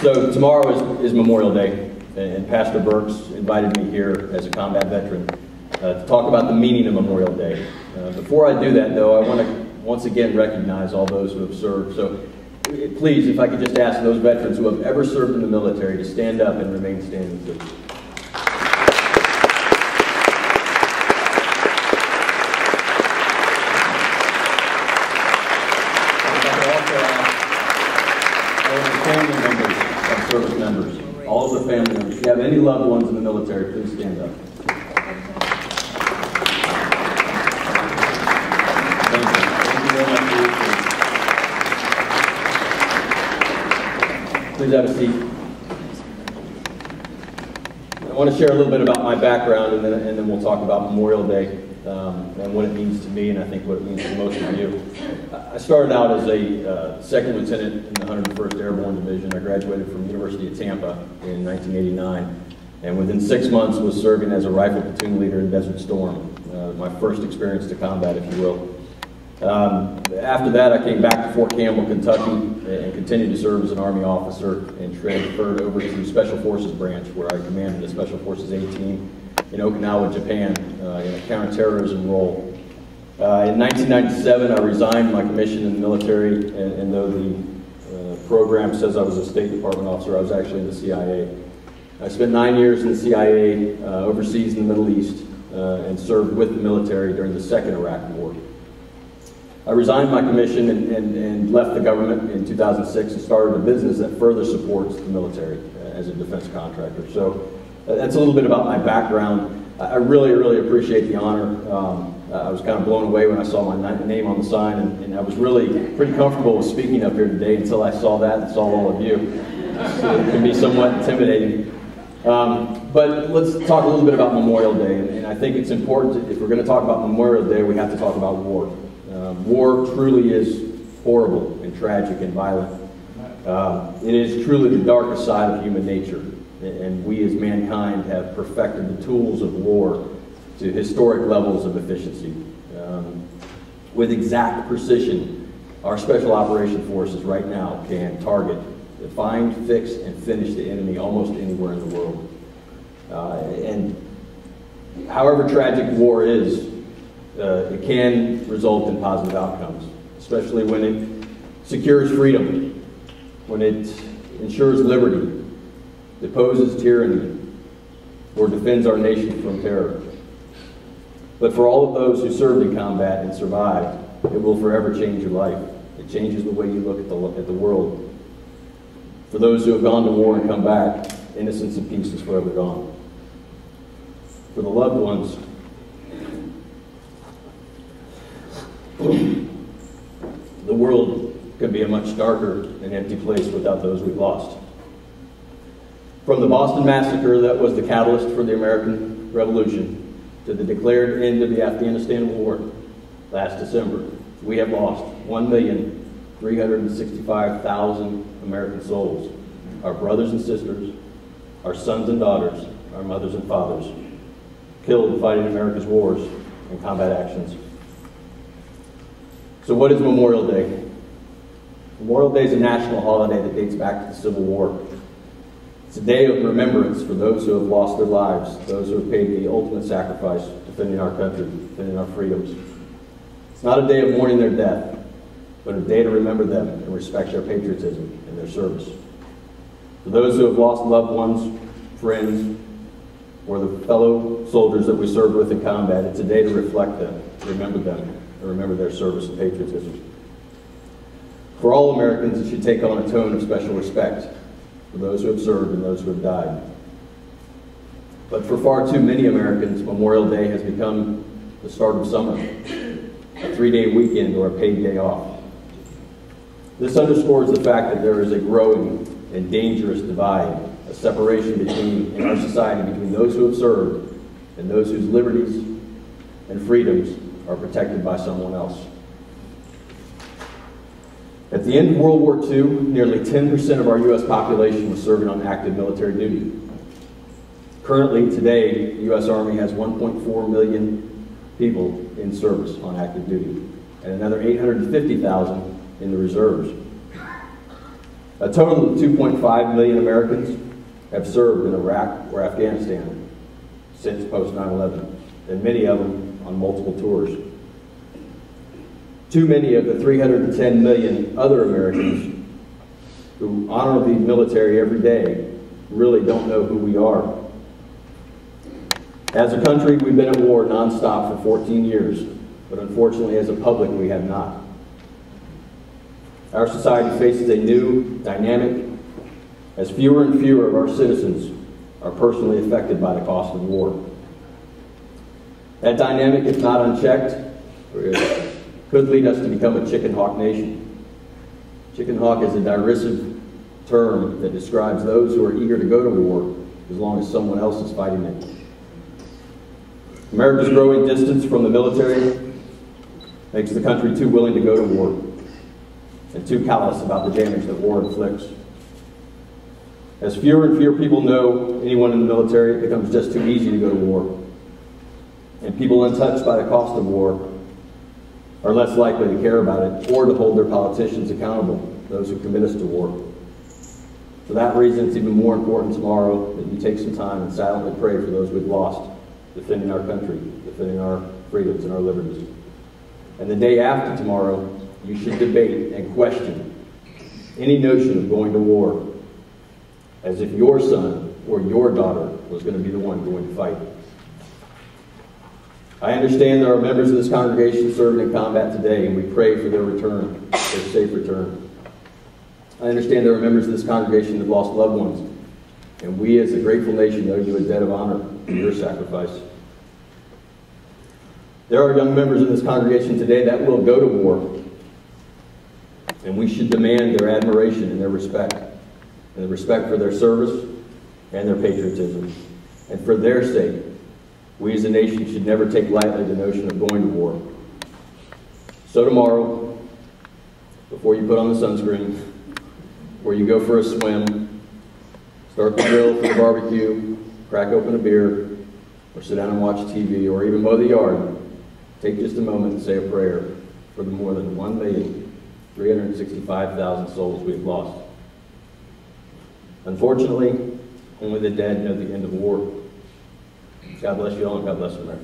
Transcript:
So tomorrow is Memorial Day, and Pastor Burks invited me here as a combat veteran to talk about the meaning of Memorial Day. Before I do that, though, I want to once again recognize all those who have served. So please, if I could just ask those veterans who have ever served in the military to stand up and remain standing, please. Family members and service members, all of the family members. If you have any loved ones in the military, please stand up. Thank you. Thank you very much for your service. Please have a seat. I want to share a little bit about my background, and then we'll talk about Memorial Day and what it means to me, and I think what it means to most of you. I started out as a second lieutenant in the 101st Airborne Division. I graduated from the University of Tampa in 1989, and within 6 months was serving as a rifle platoon leader in Desert Storm, my first experience to combat, if you will. After that, I came back to Fort Campbell, Kentucky, and continued to serve as an Army officer and transferred over to Special Forces branch, where I commanded the Special Forces A team in Okinawa, Japan, in a counterterrorism role. In 1997, I resigned my commission in the military, and though the program says I was a State Department officer, I was actually in the CIA. I spent 9 years in the CIA overseas in the Middle East and served with the military during the second Iraq War. I resigned my commission and left the government in 2006 and started a business that further supports the military as a defense contractor. So that's a little bit about my background. I really, really appreciate the honor. I was kind of blown away when I saw my name on the sign, and I was really pretty comfortable with speaking up here today until I saw that and saw all of you. So it can be somewhat intimidating. But let's talk a little bit about Memorial Day, and I think it's important, if we're going to talk about Memorial Day, we have to talk about war. War truly is horrible and tragic and violent. It is truly the darkest side of human nature, and we as mankind have perfected the tools of war to historic levels of efficiency. With exact precision, our Special Operations Forces right now can target, find, fix, and finish the enemy almost anywhere in the world. And however tragic war is, it can result in positive outcomes, especially when it secures freedom, when it ensures liberty, deposes tyranny, or defends our nation from terror. But for all of those who served in combat and survived, it will forever change your life. It changes the way you look at the world. For those who have gone to war and come back, innocence and peace is forever gone. For the loved ones, the world could be a much darker and empty place without those we've lost. From the Boston Massacre that was the catalyst for the American Revolution to the declared end of the Afghanistan War last December, we have lost 1,365,000 American souls, our brothers and sisters, our sons and daughters, our mothers and fathers, killed fighting America's wars and combat actions. So what is Memorial Day? Memorial Day is a national holiday that dates back to the Civil War. It's a day of remembrance for those who have lost their lives, those who have paid the ultimate sacrifice defending our country, defending our freedoms. It's not a day of mourning their death, but a day to remember them and respect their patriotism and their service. For those who have lost loved ones, friends, or the fellow soldiers that we served with in combat, it's a day to reflect them, remember them, and remember their service and patriotism. For all Americans, it should take on a tone of special respect for those who have served and those who have died. But for far too many Americans, Memorial Day has become the start of summer, a 3-day weekend or a paid day off. This underscores the fact that there is a growing and dangerous divide, a separation in our society between those who have served and those whose liberties and freedoms are protected by someone else. At the end of World War II, nearly 10% of our U.S. population was serving on active military duty. Currently, today, the U.S. Army has 1.4 million people in service on active duty, and another 850,000 in the reserves. A total of 2.5 million Americans have served in Iraq or Afghanistan since post 9/11, and many of them on multiple tours. Too many of the 310 million other Americans who honor the military every day really don't know who we are. As a country, we've been at war nonstop for 14 years, but unfortunately as a public we have not. Our society faces a new dynamic as fewer and fewer of our citizens are personally affected by the cost of war. That dynamic, if not unchecked, could lead us to become a chicken hawk nation. Chicken hawk is a derisive term that describes those who are eager to go to war as long as someone else is fighting it. America's growing distance from the military makes the country too willing to go to war and too callous about the damage that war inflicts. As fewer and fewer people know anyone in the military, it becomes just too easy to go to war. And people untouched by the cost of war are less likely to care about it or to hold their politicians accountable, those who commit us to war. For that reason, it's even more important tomorrow that you take some time and silently pray for those we've lost, defending our country, defending our freedoms and our liberties. And the day after tomorrow, you should debate and question any notion of going to war as if your son or your daughter was going to be the one going to fight. I understand there are members of this congregation serving in combat today, and we pray for their return, their safe return. I understand there are members of this congregation that have lost loved ones, and we as a grateful nation owe you a debt of honor for your sacrifice. There are young members of this congregation today that will go to war, and we should demand their admiration and their respect, and the respect for their service and their patriotism. And for their sake, we as a nation should never take lightly the notion of going to war. So tomorrow, before you put on the sunscreen, before you go for a swim, start the grill for the barbecue, crack open a beer, or sit down and watch TV, or even mow the yard, take just a moment and say a prayer for the more than 1,365,000 souls we've lost. Unfortunately, only the dead know the end of war. God bless you all, and God bless America.